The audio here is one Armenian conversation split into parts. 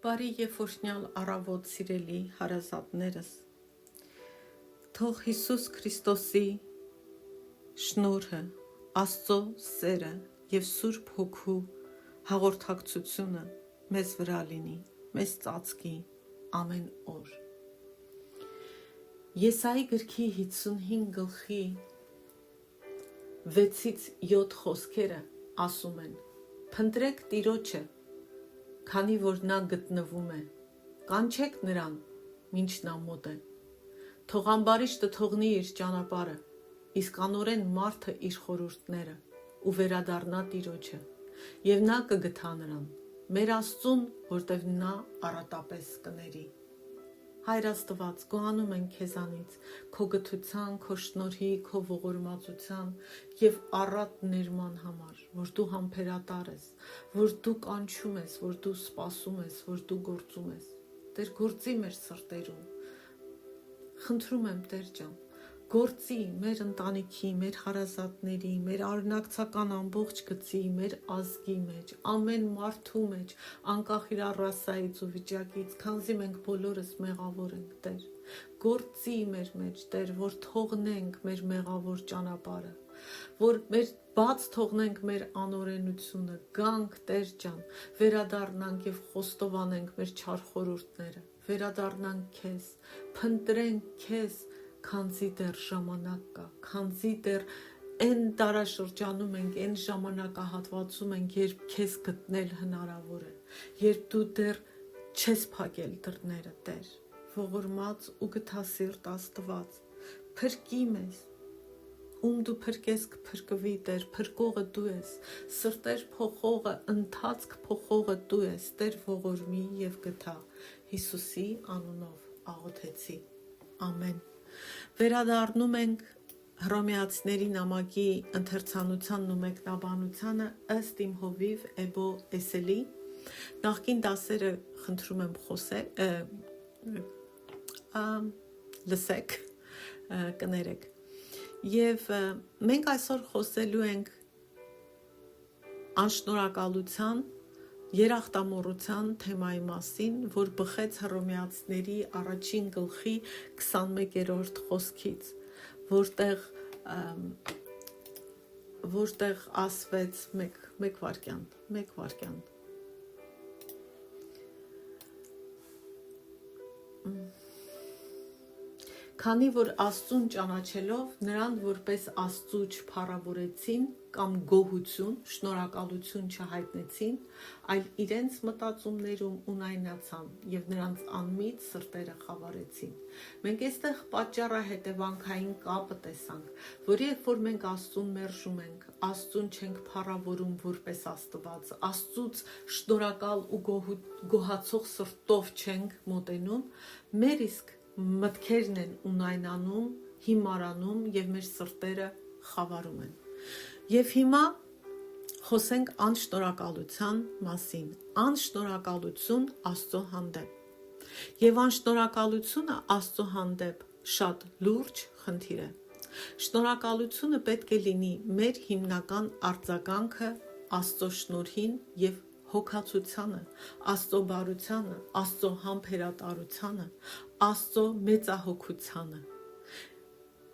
Բարի և օրհնյալ առավոտ սիրելի հարազատներս, թող Հիսուս Քրիստոսի շնորհը, Աստծո սերը և Սուրբ Հոգու հաղորդակցությունը մեզ վրա լինի, մեզ ծածկի ամեն օր։ Եսայի գրքի 55 գլխի 6-7 խոսքերը ասում են. «Փնտրեք Տիրոջը, քանի որ նա գտնվում է, կանչեք նրան, մինչ նա մոտ է։ Թող ամբարիշտը թողնի իր ճանապարհը, իսկ անօրեն մարդը իր խորհուրդները, ու վերադառնա Տիրոջը, և նա կգթա նրան, մեր Աստծուն, որտև նա առատապես կների»։ Հայր Աստված, գոհանում ենք քեզանից, քո գթության, քո շնորհի, քո ողորմածության և առատ ներման համար, որ դու համբերատար ես, որ դու կանչում ես, որ դու սպասում ես, որ դու գործում ես։ Տեր, գործի մեր սրտերում։ Խնդրում եմ, Տեր ջան, գործի մեր ընտանիքի, մեր հարազատների, մեր արյունակցական ամբողջ գծի, մեր ազգի մեջ, ամեն մարդու մեջ, անկախ իր ռասայից ու վիճակից, քանզի մենք բոլորս մեղավոր ենք, Տեր։ Գործի մեր մեջ, Տեր, որ թողնենք մեր մեղավոր ճանապարհը, որ բաց թողնենք մեր անօրենությունը, գանք, Տեր ջան, վերադառնանք և խոստովանենք մեր չար խորհուրդները, վերադառնանք քեզ, փնտրենք քեզ, քանզի դեռ ժամանակ կա, քանզի դեռ այն տարաշրջանում ենք, այն ժամանակահատվածում ենք, երբ քեզ գտնել հնարավոր է, երբ դու դեռ չես փակել դռները, Տեր, ողորմած ու գթասիրտ Աստված, փրկի մեզ, ում դու փրկես կփրկվի, Տեր, փրկողը դու ես, սրտեր փոխողը, ընթացք փոխողը դու ես, Տեր, ողորմի և գթա, Հիսուսի անունով աղոթեցի, ամեն։ Վերադառնում ենք Հռոմեացիների նամակի ընթերցանությանն ու մեկնաբանությանը ըստ իմ հովիվ Էբո Էսելի։ Նախկին դասերը խնդրում եմ լսեք, կներեք։ Եվ մենք այսօր խոսելու ենք անշնորհակալության, երախտամոռության թեմայի մասին, որ բխեց Հռոմեացիների առաջին գլխի 21-րդ խոսքից, որտեղ ասվեց մեկ վարքյան։ Քանի որ Աստծուն ճանաչելով նրան որպես Աստծու չփառավորեցին կամ գոհություն, շնորհակալություն չհայտնեցին, այլ իրենց մտածումներում ունայնացան և նրանց անմիտ սրտերը խավարեցին։ Մենք այստեղ պատճառահետևանքային կապը տեսանք, որ երբ որ մենք Աստծուն մերժում ենք, Աստծուն չենք փառավորում որպես Աստված, Աստծուց շնորհակալ ու գոհացող սրտով չենք մոտենում, մեր իսկ մտքերն են ունայնանում, հիմարանում և մեր սրտերը խավարում են։ Եվ հիմա խոսենք անշնորհակալության մասին, անշնորհակալություն Աստծո հանդեպ։ Եվ անշնորհակալությունը Աստծո հանդեպ շատ լուրջ խնդիր է։ Շնորհակալությունը պետք է լինի մեր հիմնական արձագանքը Աստծո շնորհին և հոգացությանը, Աստծո բարությանը, Աստծո համբերատարությանը, Աստծո մեծահոգությանը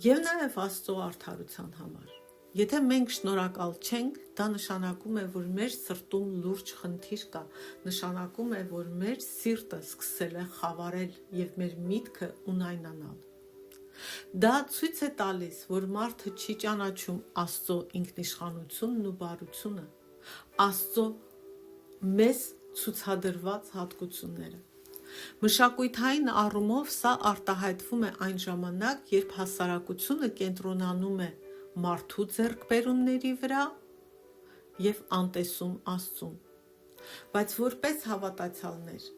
և նաև Աստծո արդարության համար։ Եթե մենք շնորհակալ չենք, դա նշանակում է, որ մեր սրտում լուրջ խնդիր կա, նշանակում է, որ մեր սիրտը սկսել է խավարել և մեր միտքը ունայնանալ։ Դա ցույց է տալիս, որ մարդը չի ճանաչում Աստծո ինքնիշխանությունն ու բարությունը, Աստծո մեզ ցուցադրված հատկությունները։ Մշակութային առումով սա արտահայտվում է այն ժամանակ, երբ հասարակությունը կենտրոնանում է մարդու ձեռքբերումների վրա և անտեսում Աստծուն։ Բայց որպես հավատացյալներ,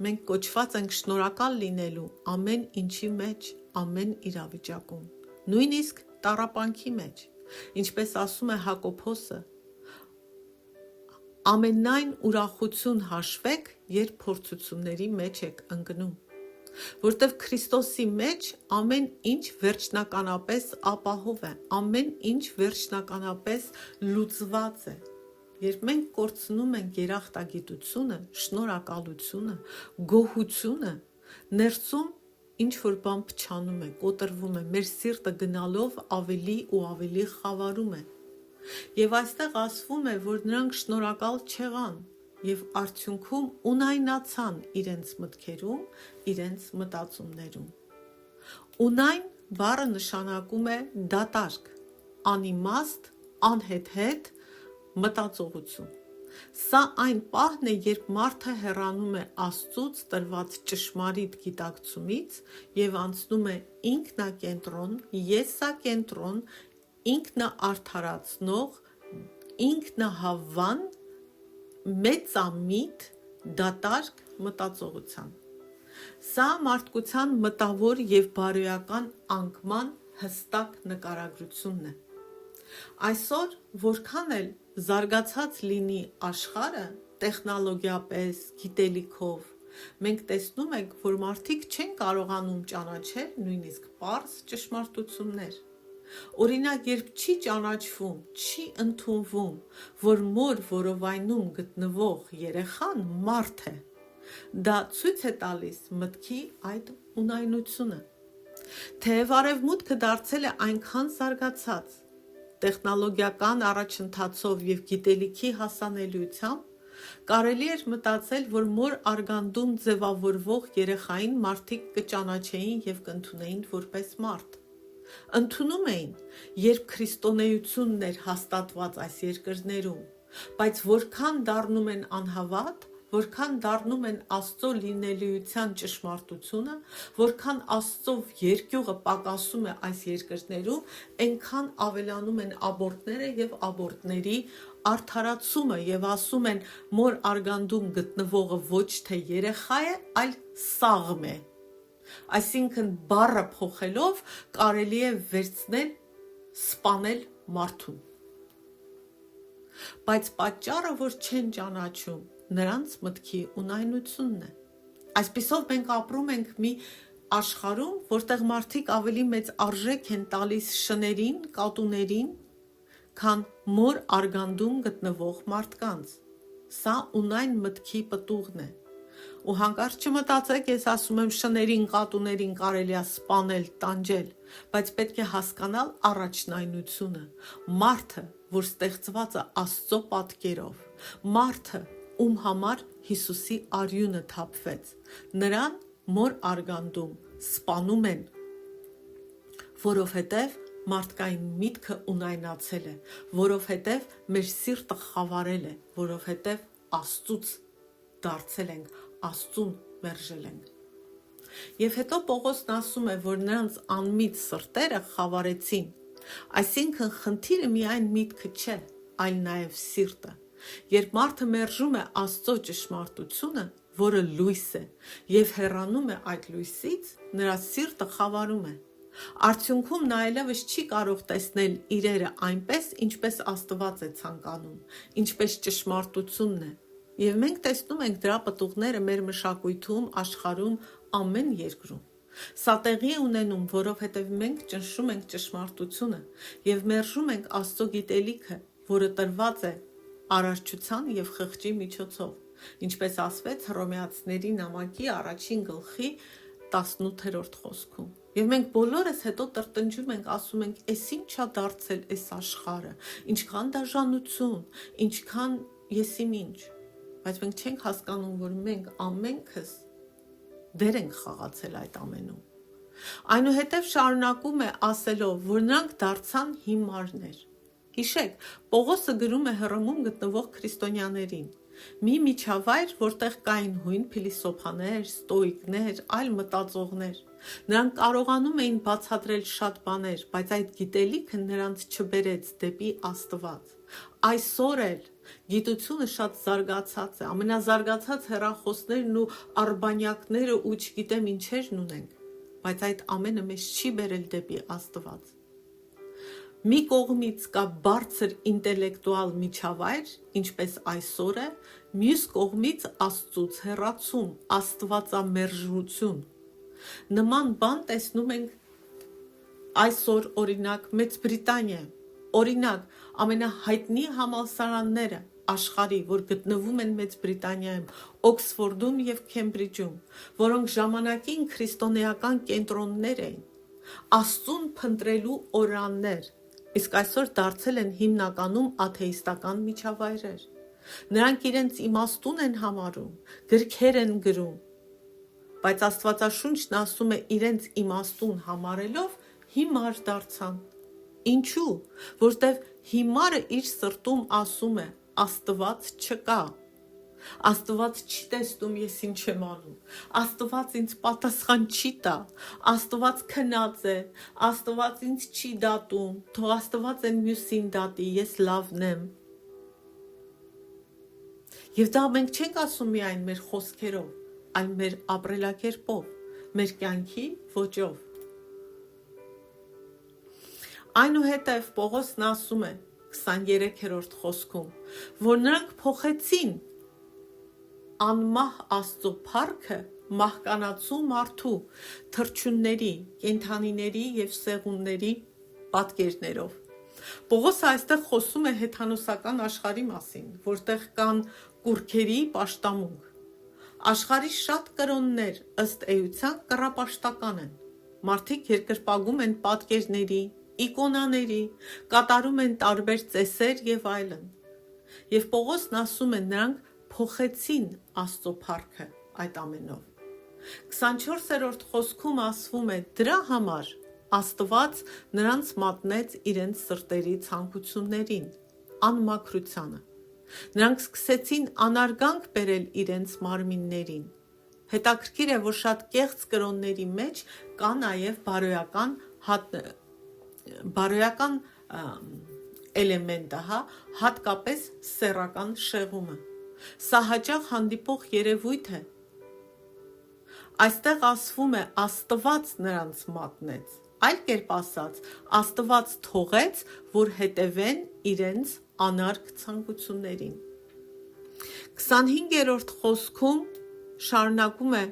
մենք կոչված ենք շնորհակալ լինելու ամեն ինչի մեջ, ամեն իրավիճակում, նույնիսկ տառապանքի մեջ, ինչպես ասում է Հակոբոսը. ամենայն ուրախություն հաշվեք, երբ փորձությունների մեջ եք ընկնում, որտև Քրիստոսի մեջ ամեն ինչ վերջնականապես ապահով է, ամեն ինչ վերջնականապես լուծված է, երբ մենք կորցնում ենք երախտագիտությունը, շնորհակալությունը, գոհությունը, ներսում ինչ որ բան փչանում է, կոտրվում է, մեր սիրտը գնալով ավելի ու ավելի խավարում է։ Եվ այստեղ ասվում է, որ նրանք շնորհակալ չեղան եւ արդյունքում ունայնացան իրենց մտքերում, իրենց մտածումներում։ Ունայն բառը նշանակում է դատարկ, անիմաստ, անհեթեթ մտածողություն։ Սա այն պահն է, երբ մարդը հեռանում է Աստծուց տրված ճշմարիտ գիտակցումից եւ անցնում է ինքնակենտրոն, եսակենտրոն, ինքնաարդարացնող, ինքնահավան, մեծամիտ, դատարկ մտածողության։ Սա մարդկության մտավոր եւ բարոյական անկման հստակ նկարագրությունն է։ Այսօր որքան էլ զարգացած լինի աշխարհը տեխնոլոգիապես, գիտելիքով, մենք տեսնում ենք, որ մարդիկ չեն կարողանում ճանաչել նույնիսկ պարզ ճշմարտություններ։ Օրինակ, երբ չի ճանաչվում, չի ընդունվում, որ մոր որովայնում գտնվող երեխան մարդ է, դա ցույց է տալիս մտքի այդ ունայնությունը։ Թեև արևմուտքը դարձել է այնքան զարգացած, տեխնոլոգիական առաջընթացով եւ գիտելիքի հասանելիությամբ, կարելի էր մտածել, որ մոր արգանդում ձևավորվող երեխային մարդիկ կճանաչեին եւ կընդունեին որպես մարդ։ Ընդունում էին, երբ քրիստոնեությունն էր հաստատված այս երկրներում, բայց որքան դառնում են անհավատ, որքան դառնում են Աստծո լինելիության ճշմարտությունը, որքան Աստծով երկյուղը պակասում է այս երկրներում, այնքան ավելանում են աբորտները եւ աբորտների արդարացումը եւ ասում են մոր արգանդում գտնվողը ոչ թե երեխա է, այլ սաղմ է։ Այսինքն բառը փոխելով կարելի է վերցնել, սպանել մարդուն։ Բայց պատճառը, որ չեն ճանաչում, նրանց մտքի ունայնությունն է։ Այսպիսով մենք ապրում ենք մի աշխարհում, որտեղ մարդիկ ավելի մեծ արժեք են տալիս շներին, կատուներին, քան մոր արգանդում գտնվող մարդկանց։ Սա ունայն մտքի պտուղն է։ Ու հանկարծ չմտածեք, ես ասում եմ շներին, կատուներին կարելի է սպանել, տանջել, բայց պետք է հասկանալ առաջնայնությունը։ Մարդը, որ ստեղծված է Աստծո պատկերով, մարդը, ում համար Հիսուսի արյունը թափվեց, նրան մոր արգանդում սպանում են, որովհետև մարդկային միտքը ունայնացել է, որովհետև մեր սիրտը խավարել է, որովհետև Աստծուց դարձել ենք, Աստծուն մերժել ենք։ Եվ հետո Պողոսն ասում է, որ նրանց անմիտ սրտերը խավարեցին, այսինքն խնդիրը միայն միտքը չէ, այլ նաև սիրտը։ Երբ մարդը մերժում է Աստծո ճշմարտությունը, որը լույս է, եւ հեռանում է այդ լույսից, նրա սիրտը խավարում է։ Արդյունքում նա այլևս չի կարող տեսնել իրերը այնպես, ինչպես Աստված է ցանկանում, ինչպես ճշմարտությունն է։ Եվ մենք տեսնում ենք դրա պտուղները մեր մշակույթում, աշխարհում, ամեն երկրում։ Սա տեղի է ունենում, որովհետև մենք ճնշում ենք ճշմարտությունը եւ մերժում ենք Աստծո գիտելիքը, որը տրված է արարչության եւ խղճի միջոցով, ինչպես ասվեց Հռոմեացիների նամակի 1-րդ խոսքում։ Եվ մենք բոլորս հետո տրտնջում ենք, ասում ենք, «Էս ինչա դարձել այս աշխարհը, ինչքան դաժանություն, ինչքան եսիմինչ»։ Բայց մենք չենք հասկանում, որ մենք ամենքս դեր ենք խաղացել այդ ամենում։ Այնուհետև շարունակում է ասելով, որ նրանք դարձան հիմարներ։ Հիշեք, Պողոսը գրում է Հռոմում գտնվող քրիստոնյաներին։ Մի միջավայր, որտեղ կային հույն փիլիսոփաներ, ստոիկներ, այլ մտածողներ։ Նրանք կարողանում էին բացատրել շատ բաներ, բայց այդ գիտելիքը նրանց չբերեց դեպի Աստված։ Այսօր էլ գիտությունը շատ զարգացած է, ամենազարգացած հեռախոսներն ու արբանյակները ու չգիտեմ ինչերն ունենք, բայց այդ ամենը մեզ չի բերել դեպի Աստված։ Մի կողմից կա բարձր ինտելեկտուալ միջավայր, ինչպես այսօր է, մյուս կողմից Աստծուց հեռացում, աստվածամերժություն։ Նման բան տեսնում ենք այսօր օրինակ Մեծ Բրիտանիայում, օրինակ ամենահայտնի համալսարանները, աշխարհի, որ գտնվում են Մեծ Բրիտանիայում, Օքսֆորդում եւ Քեմբրիջում, որոնք ժամանակին քրիստոնեական կենտրոններ էին, Աստծուն փնտրելու օրաններ, իսկ այսօր դարձել են հիմնականում աթեիստական միջավայրեր։ Նրանք իրենց իմաստուն են համարում, գրքեր են գրում, բայց Աստվածաշունչն ասում է իրենց իմաստուն համարելով հիմար դարձան։ Ինչու՞, որտև հիմարը իր սրտում ասում է Աստված չկա, Աստված չի տեսնում ես ինչ եմ անում, Աստված ինձ պատասխան չի տա, Աստված քնած է, Աստված ինձ չի դատում, թող Աստված այն մյուսին դատի, ես լավն եմ։ Եվ դա մենք չենք ասում միայն մեր խոսքերով, այլ մեր ապրելակերպով, մեր կյանքի ոճով։ Այնուհետև Պողոսն ասում է 23-րդ խոսքում, որ նրանք փոխեցին անմահ Աստծո փառքը մահկանացու մարդու, թռչունների, կենդանիների եւ սեղունների պատկերներով։ Պողոսը այստեղ խոսում է հեթանոսական աշխարհի մասին, որտեղ կան կուռքերի պաշտամունք։ Աշխարհի շատ կրոններ ըստ էության կռապաշտական են։ Մարդիկ երկրպագում են պատկերների, իկոնաների, կատարում են տարբեր ծեսեր եւ այլն։ Եվ Պողոսն ասում է նրանք փոխեցին Աստծո փառքը այդ ամենով։ 24-րդ խոսքում ասվում է դրա համար Աստված նրանց մատնեց իրենց սրտերի ցանկություններին, անմաքրությանը։ Նրանք սկսեցին անարգանք բերել իրենց մարմիններին։ Հետաքրքիր է, որ շատ կեղծ կրոնների մեջ կա նաև բարոյական էլեմենտը, հատկապես սեռական շեղումը։ Սա հաճախ հանդիպող երևույթ է։ Այստեղ ասվում է Աստված նրանց մատնեց, այլ կերպ ասած, Աստված թողեց, որ հետևեն իրենց անարգ ցանկություններին։ 25-րդ խոսքում շարունակում է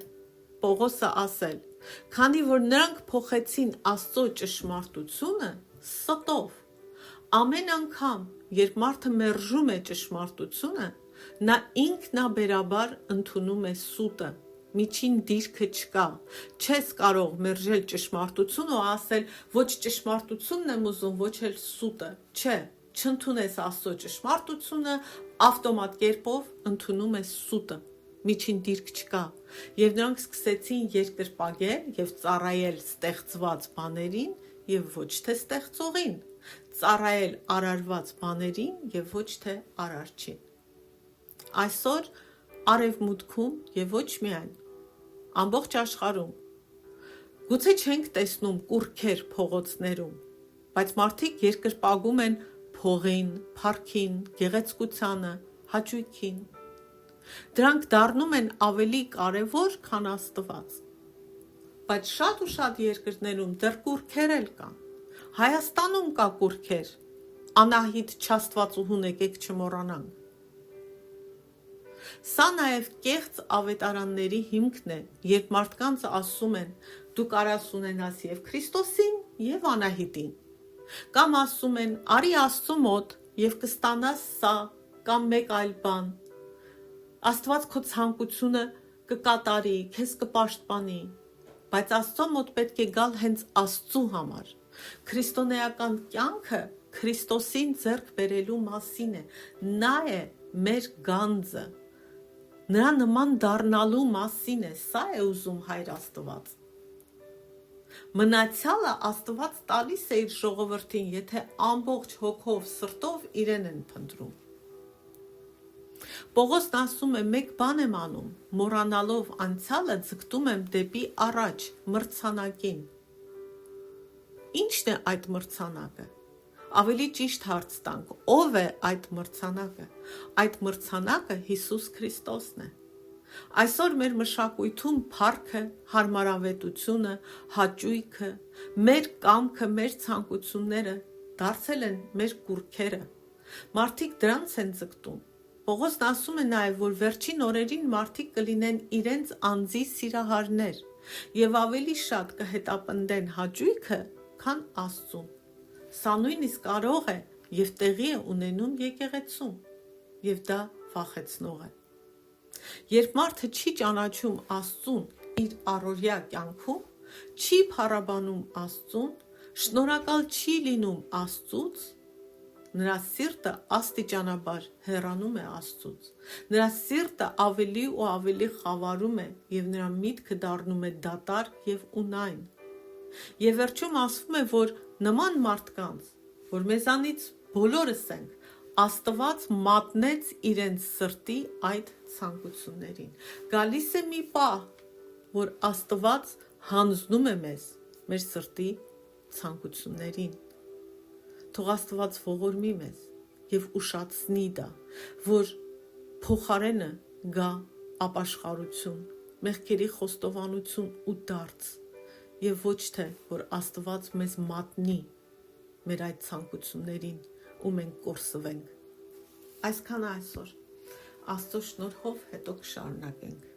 Պողոսը ասել. քանի որ նրանք փոխեցին Աստծո ճշմարտությունը ստով, ամեն անգամ, երբ մարդը մերժում է ճշմարտությունը, նա ինքնաբերաբար ընդունում է սուտը, միջին դիրքը չկա, չես կարող մերժել ճշմարտությունը ու ասել ոչ ճշմարտությունն եմ ուզում, ոչ էլ սուտը, չէ, չընդունես Աստծո ճշմարտությունը, ավտոմատ կերպով ընդունում ես սուտը, միջին դիրք չկա, եւ նրանք սկսեցին երկրպագել եւ ծառայել ստեղծված բաներին եւ ոչ թե ստեղծողին, ծառայել արարված բաներին եւ ոչ թե արարչին։ Այսօր արևմուտքում եւ ոչ միայն ամբողջ աշխարհում գուցե չենք տեսնում կուռքեր փողոցներում, բայց մարդիկ երկրպագում են փողին, փառքին, գեղեցկությանը, հաճույքին։ Դրանք դառնում են ավելի կարևոր, քան Աստված։ Բայց շատ ու շատ երկրներում դեռ կուռքեր էլ կան։ Հայաստանում կա կուռքեր, Անահիտ Չաստվածուհուն եկեք չմոռանանք։ Սա նաև կեղծ ավետարանների հիմքն է, երբ մարդկանց ասում են դու կարաս ունենաս եւ Քրիստոսին եւ Անահիտին, կամ ասում են արի Աստծո մոտ եւ կստանաս սա կամ մեկ այլ բան, Աստված քո ցանկությունը կկատարի, քեզ կպաշտպանի, բայց Աստծո մոտ պետք է գալ հենց Աստծու համար։ Քրիստոնեական կյանքը Քրիստոսին ձեռք բերելու մասին է, նա է մեր գանձը, նրա նման դառնալու մասին է, սա է ուզում Հայր Աստված։ Մնացյալը Աստված տալիս է իր ժողովրդին, եթե ամբողջ հոգով, սրտով իրեն են փնտրում։ Պողոսն ասում է մեկ բան եմ անում, մոռանալով անցյալը ձգտում եմ դեպի առաջ, մրցանակին։ Ի՞նչն է այդ մրցանակը։ Ավելի ճիշտ հարց տանք, ով է այդ մրցանակը։ Այդ մրցանակը Հիսուս Քրիստոսն է։ Այսօր մեր մշակույթում փառքը, հարմարավետությունը, հաճույքը, մեր կամքը, մեր ցանկությունները դարձել են մեր կուռքերը։ Մարդիկ դրանց են ձգտում։ Պողոսն ասում է նաև, որ վերջին օրերին մարդիկ կլինեն իրենց անձի սիրահարներ եւ ավելի շատ կհետապնդեն հաճույքը, քան Աստծուն։ Սա նույնիսկ կարող է եւ տեղի է ունենում եկեղեցում։ եւ դա վախեցնող է։ Երբ մարդը չի ճանաչում Աստծուն իր առօրյա կյանքում, չի փառաբանում Աստծուն, շնորհակալ չի լինում Աստծուց, նրա սիրտը աստիճանաբար հեռանում է Աստծուց, նրա սիրտը ավելի ու ավելի խավարում է եւ նրա միտքը դառնում է դատար եւ ունայն։ Եվ վերջում ասվում է, որ նման մարդկանց, որ մեզանից բոլորս ենք, Աստված մատնեց իրենց սրտի այդ ցանկություններին։ Գալիս է մի պահ, որ Աստված հանձնում է մեզ մեր սրտի ցանկություններին։ Թող Աստված ողորմի մեզ եւ ուշացնի դա, որ փոխարենը գա ապաշխարություն, մեղքերի խոստովանություն ու դարձ, եւ ոչ թե որ Աստված մեզ մատնի մեր այդ ցանկություններին ու մենք կորսվենք։ Այսքանը այսօր Աստծո շնորհով հետո կշարունակենք։